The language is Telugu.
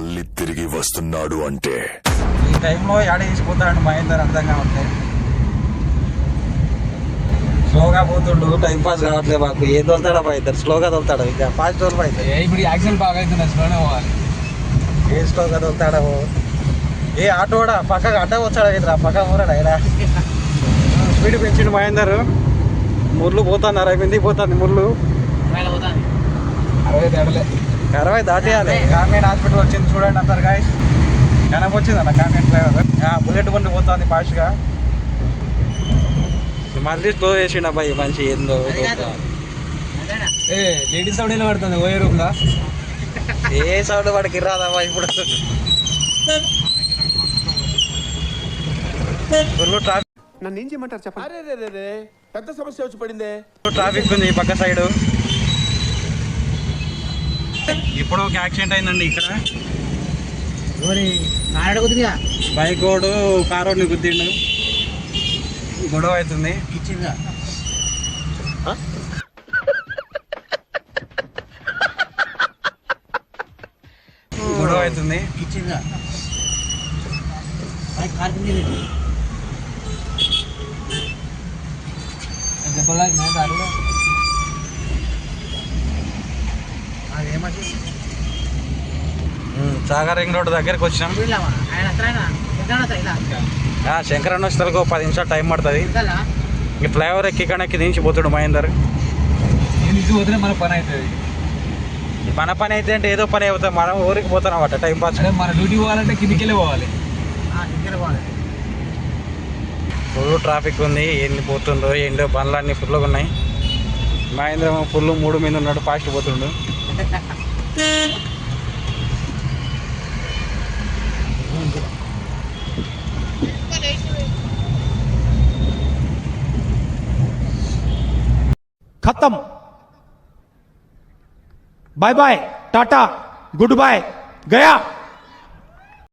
మళ్ళీ తిరిగి వస్తున్నాడు అంటే ఈ టైంలో యాడ తీసుకుపోతాడు మహేందర్ అర్థం కావట్లేదు. స్లోగా పోతుండు, టైం పాస్ కావట్లేదు మాకు. ఏం తోలుతాడా మహేందర్? స్లోగా తోలుతాడు, ఇంకా ఫాస్ట్ తోలు అవుతుంది. ఇప్పుడు యాక్సిడెంట్ బాగా అవుతుంది, స్లోనే పోవాలి. ఏ స్లోగా తోలుతాడా? ఏ ఆటో కూడా పక్కగా అడ్డ వచ్చాడు కదరా, పక్క ఊరాడు అయినా. స్పీడ్ పెంచిండు మహేందర్. ముర్లు పోతున్నారు, అయిపోయింది పోతుంది ముర్లు. 60 తేడలే, 60 దాటేయాలి. కామెంట్ హాస్పిటల్ వచ్చింది చూడండి అంటారు గాయస్. కనప వచ్చింది అన్న కామెంట్ డ్రైవర్. బుల్లెట్ బండి పోతుంది ఫాస్ట్గా. మళ్ళీ స్లో చేసిండు అబ్బాయి మంచి. ఏందో లేడీస్ సౌండ్ పడుతుంది ఓయే రూమ్లో. ఏ సౌండ్ వాడికి రాదమ్మా ఇప్పుడు. Full traffic. నన్ను ఏం చేయమంటారు చెప్పండి. పెద్ద సమస్య వచ్చి పడిందే. ట్రాఫిక్ ఉంది పక్క సైడ్. ఇప్పుడు ఒక యాక్సిడెంట్ అయిందండి ఇక్కడ. బైక్ వాడు కార్ వాడిని గుద్దిండు, గొడవ అవుతుంది. గొడవ అవుతుంది. సాగర్ రింగ్ రోడ్ దగ్గరికి వచ్చినాం. శంకరన్న వస్తలకు 10 నిమిషాలు టైం పడుతుంది. ఈ ఫ్లైఓవర్ ఎక్కి దించి పోతాడు మహేందర్. పోతే మన పని అవుతుంది. మన పని అయితే అంటే ఏదో పని అవుతుంది, మనం ఊరికి పోతాం అన్నమాట టైం పాస్. మన డ్యూటీ పోవాలంటే కిందికెళ్ళి పోవాలి. ఫుల్ ట్రాఫిక్ ఉంది. ఎన్ని పోతుండ్రో ఏంటో, బండ్లు అన్నీ ఫుల్గా ఉన్నాయి. మహేంద్ర ఫుల్ 3 మీద ఉన్నాడు, ఫాస్ట్ పోతుండు. खत्म, bye bye, tata, goodbye, गया.